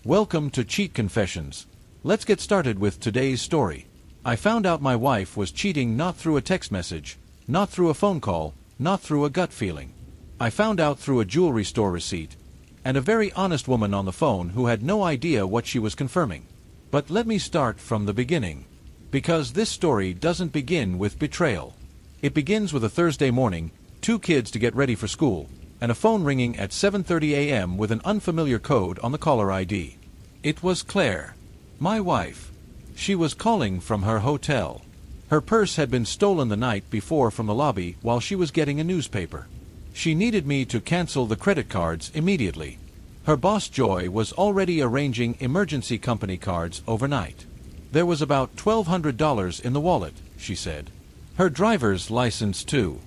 Welcome to Cheat Confessions. Let's get started with today's story. I found out my wife was cheating not through a text message, not through a phone call, not through a gut feeling. I found out through a jewelry store receipt, and a very honest woman on the phone who had no idea what she was confirming. But let me start from the beginning. Because this story doesn't begin with betrayal. It begins with a Thursday morning, 2 kids to get ready for school, and a phone ringing at 7:30 a.m. with an unfamiliar code on the caller ID. It was Claire, my wife. She was calling from her hotel. Her purse had been stolen the night before from the lobby while she was getting a newspaper. She needed me to cancel the credit cards immediately. Her boss Joy was already arranging emergency company cards overnight. There was about $1,200 in the wallet, she said. Her driver's license too.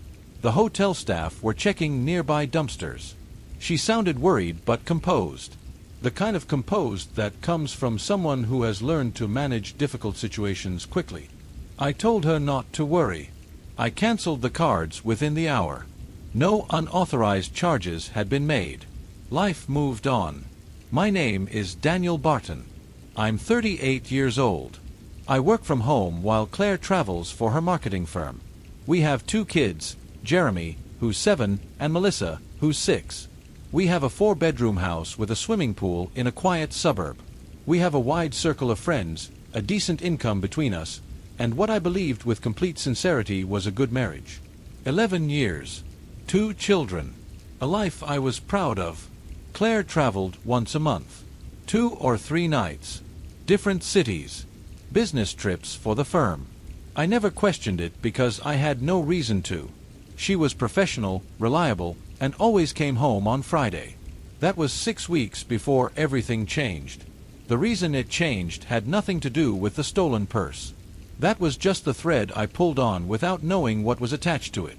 The hotel staff were checking nearby dumpsters. She sounded worried but composed. The kind of composed that comes from someone who has learned to manage difficult situations quickly. I told her not to worry. I canceled the cards within the hour. No unauthorized charges had been made. Life moved on. My name is Daniel Barton. I'm 38 years old. I work from home while Claire travels for her marketing firm. We have 2 kids, Jeremy, who's 7, and Melissa, who's 6. We have a 4-bedroom house with a swimming pool in a quiet suburb. We have a wide circle of friends, a decent income between us, and what I believed with complete sincerity was a good marriage. 11 years. 2 children. A life I was proud of. Claire traveled once a month. 2 or 3 nights. Different cities. Business trips for the firm. I never questioned it because I had no reason to. She was professional, reliable, and always came home on Friday. That was 6 weeks before everything changed. The reason it changed had nothing to do with the stolen purse. That was just the thread I pulled on without knowing what was attached to it.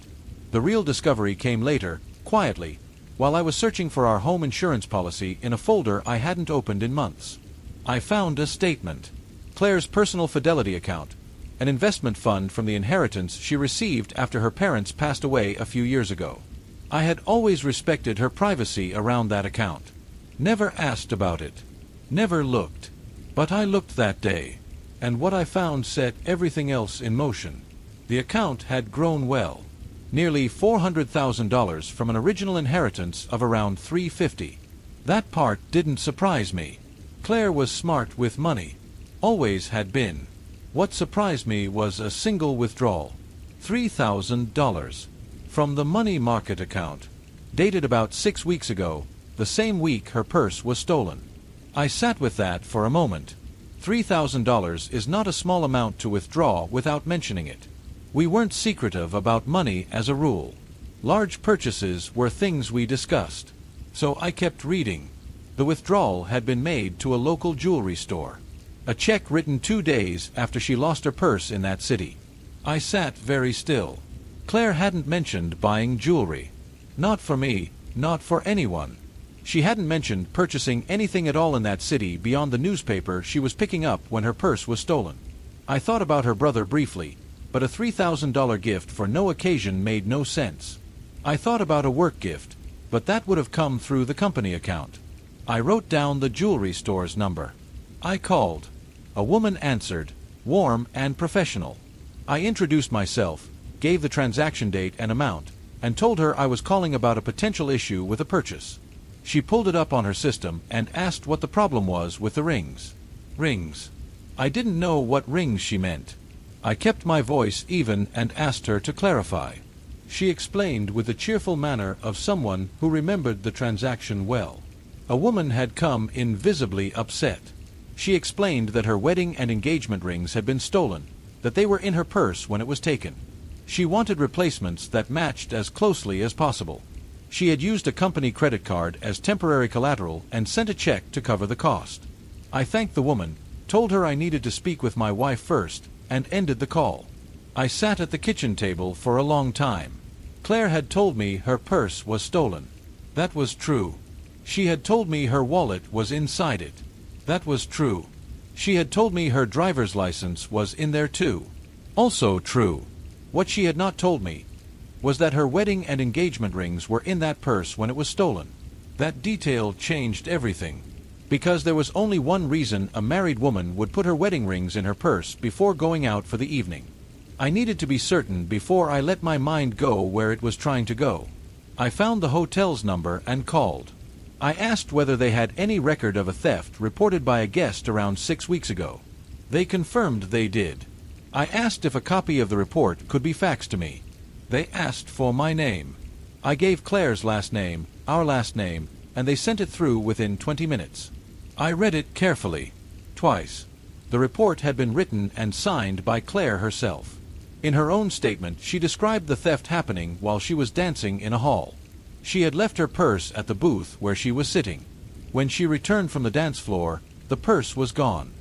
The real discovery came later, quietly, while I was searching for our home insurance policy in a folder I hadn't opened in months. I found a statement. Claire's personal fidelity account, an investment fund from the inheritance she received after her parents passed away a few years ago. I had always respected her privacy around that account. Never asked about it. Never looked. But I looked that day, and what I found set everything else in motion. The account had grown well. Nearly $400,000 from an original inheritance of around $350. That part didn't surprise me. Claire was smart with money. Always had been. What surprised me was a single withdrawal. $3,000. From the money market account. Dated about 6 weeks ago, the same week her purse was stolen. I sat with that for a moment. $3,000 is not a small amount to withdraw without mentioning it. We weren't secretive about money as a rule. Large purchases were things we discussed. So I kept reading. The withdrawal had been made to a local jewelry store. A check written 2 days after she lost her purse in that city. I sat very still. Claire hadn't mentioned buying jewelry. Not for me, not for anyone. She hadn't mentioned purchasing anything at all in that city beyond the newspaper she was picking up when her purse was stolen. I thought about her brother briefly, but a $3,000 gift for no occasion made no sense. I thought about a work gift, but that would have come through the company account. I wrote down the jewelry store's number. I called. A woman answered, warm and professional. I introduced myself, gave the transaction date and amount, and told her I was calling about a potential issue with a purchase. She pulled it up on her system and asked what the problem was with the rings. Rings. I didn't know what rings she meant. I kept my voice even and asked her to clarify. She explained with the cheerful manner of someone who remembered the transaction well. A woman had come in visibly upset. She explained that her wedding and engagement rings had been stolen, that they were in her purse when it was taken. She wanted replacements that matched as closely as possible. She had used a company credit card as temporary collateral and sent a check to cover the cost. I thanked the woman, told her I needed to speak with my wife first, and ended the call. I sat at the kitchen table for a long time. Claire had told me her purse was stolen. That was true. She had told me her wallet was inside it. That was true. She had told me her driver's license was in there too. Also true. What she had not told me was that her wedding and engagement rings were in that purse when it was stolen. That detail changed everything. Because there was only one reason a married woman would put her wedding rings in her purse before going out for the evening. I needed to be certain before I let my mind go where it was trying to go. I found the hotel's number and called. I asked whether they had any record of a theft reported by a guest around 6 weeks ago. They confirmed they did. I asked if a copy of the report could be faxed to me. They asked for my name. I gave Claire's last name, our last name, and they sent it through within 20 minutes. I read it carefully. Twice. The report had been written and signed by Claire herself. In her own statement, she described the theft happening while she was dancing in a hall. She had left her purse at the booth where she was sitting. When she returned from the dance floor, the purse was gone.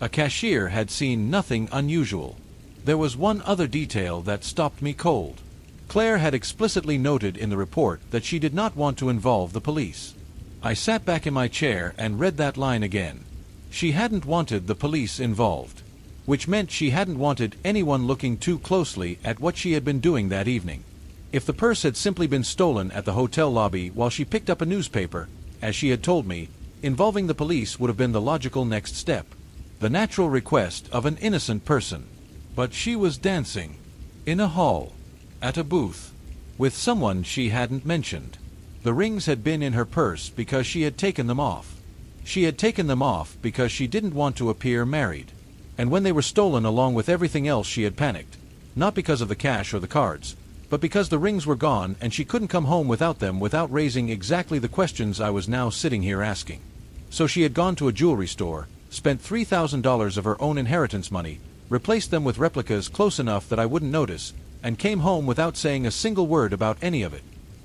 A cashier had seen nothing unusual. There was one other detail that stopped me cold. Claire had explicitly noted in the report that she did not want to involve the police. I sat back in my chair and read that line again. She hadn't wanted the police involved, which meant she hadn't wanted anyone looking too closely at what she had been doing that evening. If the purse had simply been stolen at the hotel lobby while she picked up a newspaper, as she had told me, involving the police would have been the logical next step, the natural request of an innocent person. But she was dancing, in a hall, at a booth, with someone she hadn't mentioned. The rings had been in her purse because she had taken them off. She had taken them off because she didn't want to appear married. And when they were stolen along with everything else, she had panicked, not because of the cash or the cards, but because the rings were gone and she couldn't come home without them without raising exactly the questions I was now sitting here asking. So she had gone to a jewelry store, spent $3,000 of her own inheritance money, replaced them with replicas close enough that I wouldn't notice, and came home without saying a single word about any of it.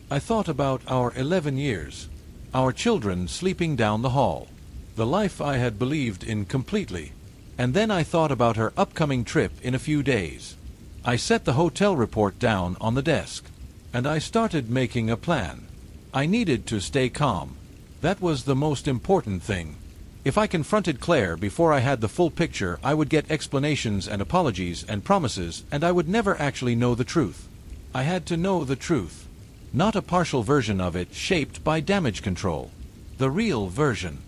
I thought about our 11 years, our children sleeping down the hall, the life I had believed in completely. And then I thought about her upcoming trip in a few days. I set the hotel report down on the desk, and I started making a plan. I needed to stay calm. That was the most important thing. If I confronted Claire before I had the full picture, I would get explanations and apologies and promises, and I would never actually know the truth. I had to know the truth. Not a partial version of it shaped by damage control. The real version.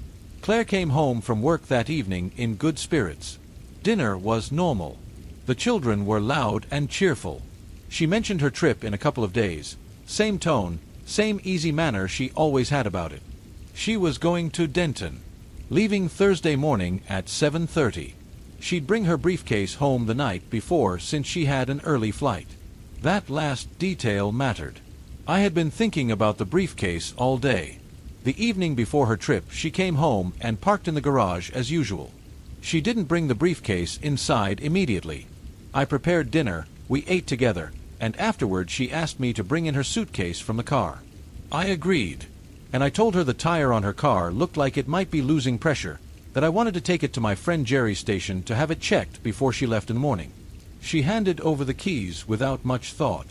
Claire came home from work that evening in good spirits. Dinner was normal. The children were loud and cheerful. She mentioned her trip in a couple of days. Same tone, same easy manner she always had about it. She was going to Denton, leaving Thursday morning at 7:30. She'd bring her briefcase home the night before since she had an early flight. That last detail mattered. I had been thinking about the briefcase all day. The evening before her trip, she came home and parked in the garage as usual. She didn't bring the briefcase inside immediately. I prepared dinner, we ate together, and afterward she asked me to bring in her suitcase from the car. I agreed, and I told her the tire on her car looked like it might be losing pressure, that I wanted to take it to my friend Jerry's station to have it checked before she left in the morning. She handed over the keys without much thought.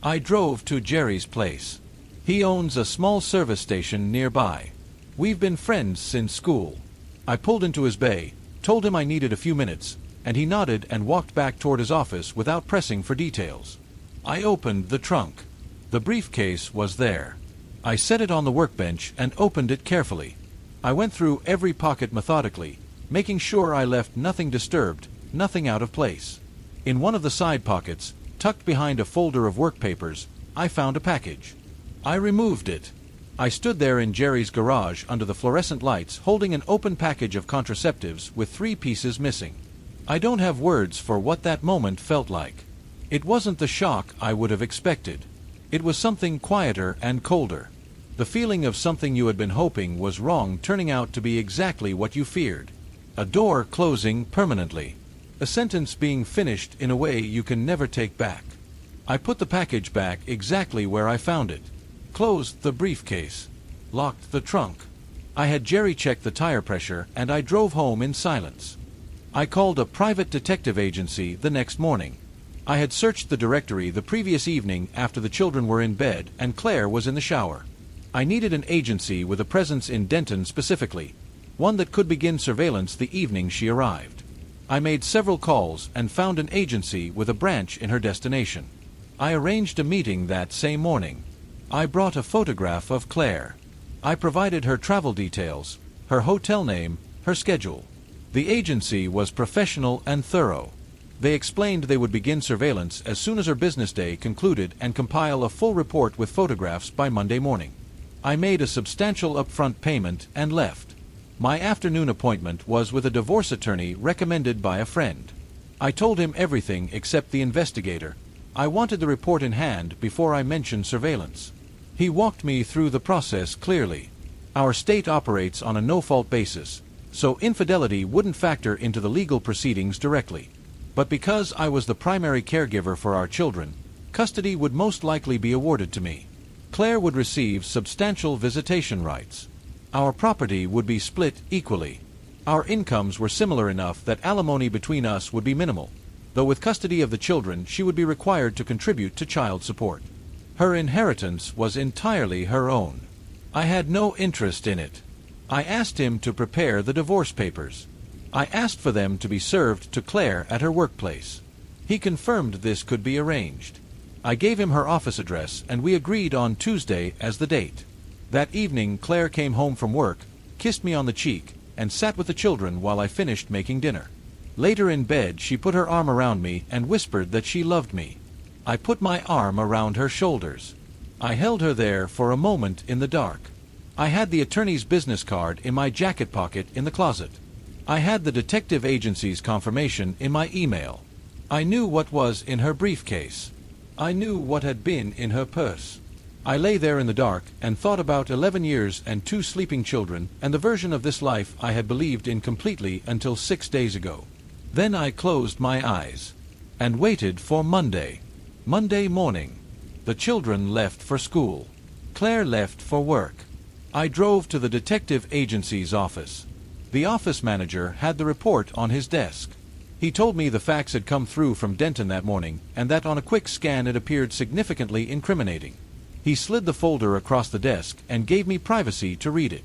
I drove to Jerry's place. He owns a small service station nearby. We've been friends since school. I pulled into his bay, told him I needed a few minutes, and he nodded and walked back toward his office without pressing for details. I opened the trunk. The briefcase was there. I set it on the workbench and opened it carefully. I went through every pocket methodically, making sure I left nothing disturbed, nothing out of place. In one of the side pockets, tucked behind a folder of work papers, I found a package. I removed it. I stood there in Jerry's garage under the fluorescent lights holding an open package of contraceptives with 3 pieces missing. I don't have words for what that moment felt like. It wasn't the shock I would have expected. It was something quieter and colder. The feeling of something you had been hoping was wrong turning out to be exactly what you feared. A door closing permanently. A sentence being finished in a way you can never take back. I put the package back exactly where I found it. Closed the briefcase. Locked the trunk. I had Jerry check the tire pressure and I drove home in silence. I called a private detective agency the next morning. I had searched the directory the previous evening after the children were in bed and Claire was in the shower. I needed an agency with a presence in Denton specifically, one that could begin surveillance the evening she arrived. I made several calls and found an agency with a branch in her destination. I arranged a meeting that same morning. I brought a photograph of Claire. I provided her travel details, her hotel name, her schedule. The agency was professional and thorough. They explained they would begin surveillance as soon as her business day concluded and compile a full report with photographs by Monday morning. I made a substantial upfront payment and left. My afternoon appointment was with a divorce attorney recommended by a friend. I told him everything except the investigator. I wanted the report in hand before I mentioned surveillance. He walked me through the process clearly. Our state operates on a no-fault basis, so infidelity wouldn't factor into the legal proceedings directly. But because I was the primary caregiver for our children, custody would most likely be awarded to me. Claire would receive substantial visitation rights. Our property would be split equally. Our incomes were similar enough that alimony between us would be minimal, though with custody of the children she would be required to contribute to child support. Her inheritance was entirely her own. I had no interest in it. I asked him to prepare the divorce papers. I asked for them to be served to Claire at her workplace. He confirmed this could be arranged. I gave him her office address and we agreed on Tuesday as the date. That evening Claire came home from work, kissed me on the cheek, and sat with the children while I finished making dinner. Later in bed she put her arm around me and whispered that she loved me. I put my arm around her shoulders. I held her there for a moment in the dark. I had the attorney's business card in my jacket pocket in the closet. I had the detective agency's confirmation in my email. I knew what was in her briefcase. I knew what had been in her purse. I lay there in the dark and thought about 11 years and 2 sleeping children and the version of this life I had believed in completely until 6 days ago. Then I closed my eyes and waited for Monday. Monday morning. The children left for school. Claire left for work. I drove to the detective agency's office. The office manager had the report on his desk. He told me the facts had come through from Denton that morning and that on a quick scan it appeared significantly incriminating. He slid the folder across the desk and gave me privacy to read it.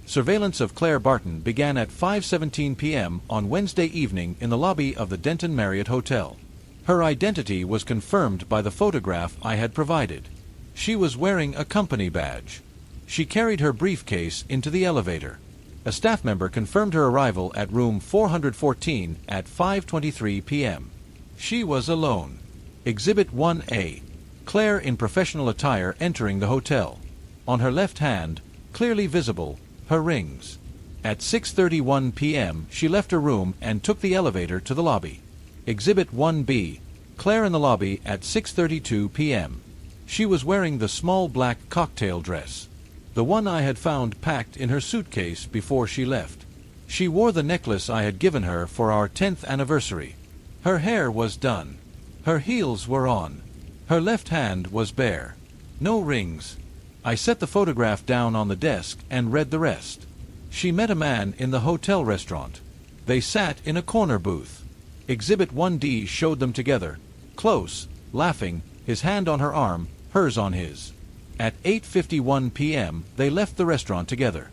Surveillance of Claire Barton began at 5:17 p.m. on Wednesday evening in the lobby of the Denton Marriott Hotel. Her identity was confirmed by the photograph I had provided. She was wearing a company badge. She carried her briefcase into the elevator. A staff member confirmed her arrival at room 414 at 5:23 p.m. She was alone. Exhibit 1A. Claire in professional attire entering the hotel. On her left hand, clearly visible, her rings. At 6:31 p.m. she left her room and took the elevator to the lobby. Exhibit 1B. Claire in the lobby at 6:32 p.m. She was wearing the small black cocktail dress, the one I had found packed in her suitcase before she left. She wore the necklace I had given her for our 10th anniversary. Her hair was done. Her heels were on. Her left hand was bare. No rings. I set the photograph down on the desk and read the rest. She met a man in the hotel restaurant. They sat in a corner booth. Exhibit 1D showed them together, close, laughing, his hand on her arm, hers on his. At 8:51 p.m. they left the restaurant together.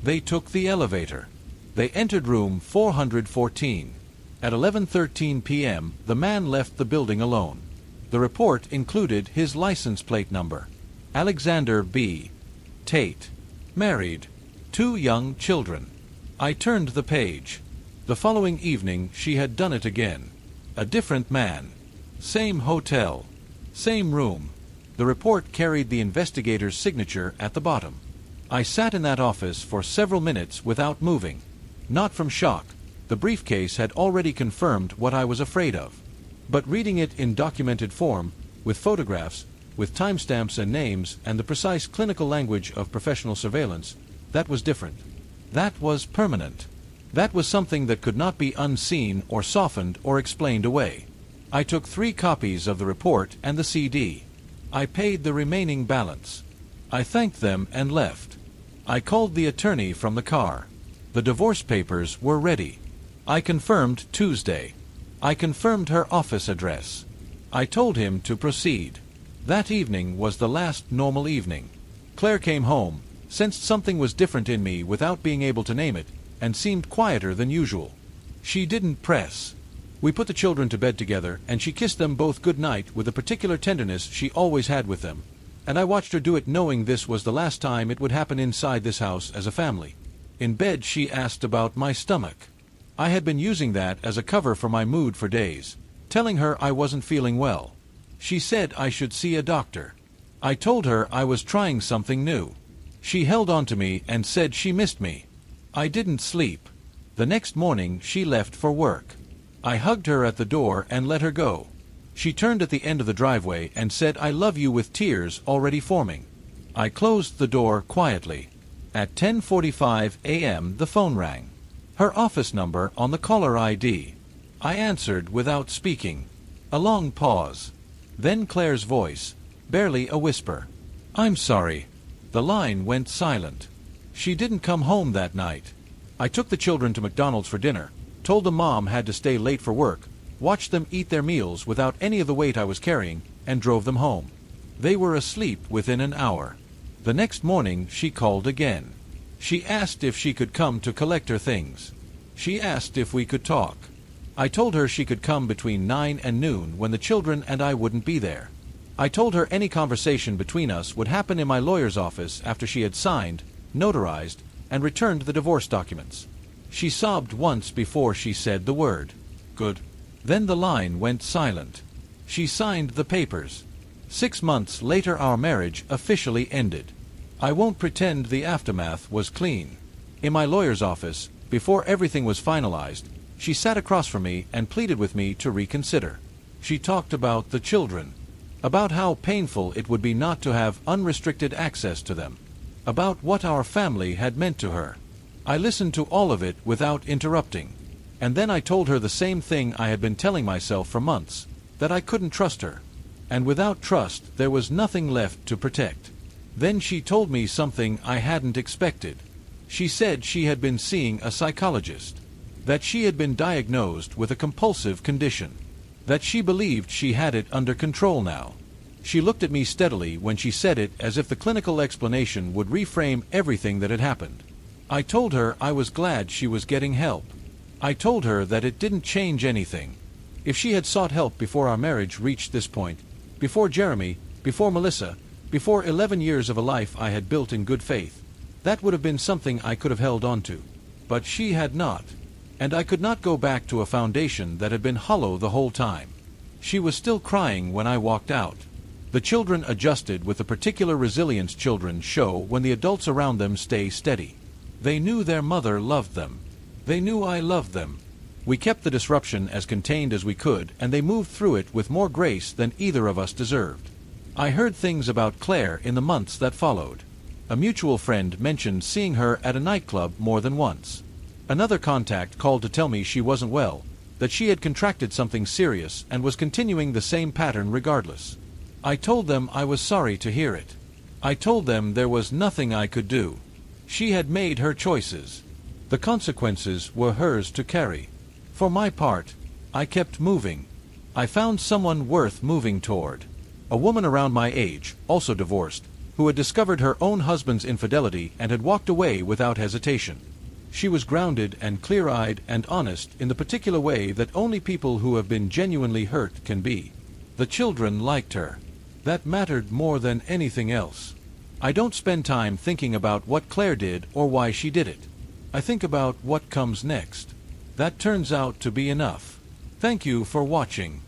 They took the elevator. They entered room 414. At 11:13 p.m. the man left the building alone. The report included his license plate number. Alexander B. Tate. Married. 2 young children. I turned the page. The following evening she had done it again. A different man. Same hotel. Same room. The report carried the investigator's signature at the bottom. I sat in that office for several minutes without moving. Not from shock. The briefcase had already confirmed what I was afraid of. But reading it in documented form, with photographs, with timestamps and names, and the precise clinical language of professional surveillance, that was different. That was permanent. That was something that could not be unseen or softened or explained away. I took 3 copies of the report and the CD. I paid the remaining balance. I thanked them and left. I called the attorney from the car. The divorce papers were ready. I confirmed Tuesday. I confirmed her office address. I told him to proceed. That evening was the last normal evening. Claire came home, sensed something was different in me without being able to name it, and seemed quieter than usual. She didn't press. We put the children to bed together, and she kissed them both good night with the particular tenderness she always had with them, and I watched her do it knowing this was the last time it would happen inside this house as a family. In bed she asked about my stomach. I had been using that as a cover for my mood for days, telling her I wasn't feeling well. She said I should see a doctor. I told her I was trying something new. She held on to me and said she missed me. I didn't sleep. The next morning she left for work. I hugged her at the door and let her go. She turned at the end of the driveway and said I love you with tears already forming. I closed the door quietly. At 10:45 a.m. the phone rang. Her office number on the caller ID. I answered without speaking. A long pause. Then Claire's voice, barely a whisper. "I'm sorry." The line went silent. She didn't come home that night. I took the children to McDonald's for dinner, told them Mom had to stay late for work, watched them eat their meals without any of the weight I was carrying, and drove them home. They were asleep within an hour. The next morning she called again. She asked if she could come to collect her things. She asked if we could talk. I told her she could come between 9 and noon when the children and I wouldn't be there. I told her any conversation between us would happen in my lawyer's office after she had signed, notarized, and returned the divorce documents. She sobbed once before she said the word, "Good." Then the line went silent. She signed the papers. 6 months later our marriage officially ended. I won't pretend the aftermath was clean. In my lawyer's office, before everything was finalized, she sat across from me and pleaded with me to reconsider. She talked about the children, about how painful it would be not to have unrestricted access to them, about what our family had meant to her. I listened to all of it without interrupting, and then I told her the same thing I had been telling myself for months, that I couldn't trust her. And without trust, there was nothing left to protect. Then she told me something I hadn't expected. She said she had been seeing a psychologist, that she had been diagnosed with a compulsive condition, that she believed she had it under control now. She looked at me steadily when she said it, as if the clinical explanation would reframe everything that had happened. I told her I was glad she was getting help. I told her that it didn't change anything. If she had sought help before our marriage reached this point, before Jeremy, before Melissa, before 11 years of a life I had built in good faith, that would have been something I could have held on to. But she had not, and I could not go back to a foundation that had been hollow the whole time. She was still crying when I walked out. The children adjusted with the particular resilience children show when the adults around them stay steady. They knew their mother loved them. They knew I loved them. We kept the disruption as contained as we could, and they moved through it with more grace than either of us deserved. I heard things about Claire in the months that followed. A mutual friend mentioned seeing her at a nightclub more than once. Another contact called to tell me she wasn't well, that she had contracted something serious and was continuing the same pattern regardless. I told them I was sorry to hear it. I told them there was nothing I could do. She had made her choices. The consequences were hers to carry. For my part, I kept moving. I found someone worth moving toward. A woman around my age, also divorced, who had discovered her own husband's infidelity and had walked away without hesitation. She was grounded and clear-eyed and honest in the particular way that only people who have been genuinely hurt can be. The children liked her. That mattered more than anything else. I don't spend time thinking about what Claire did or why she did it. I think about what comes next. That turns out to be enough. Thank you for watching.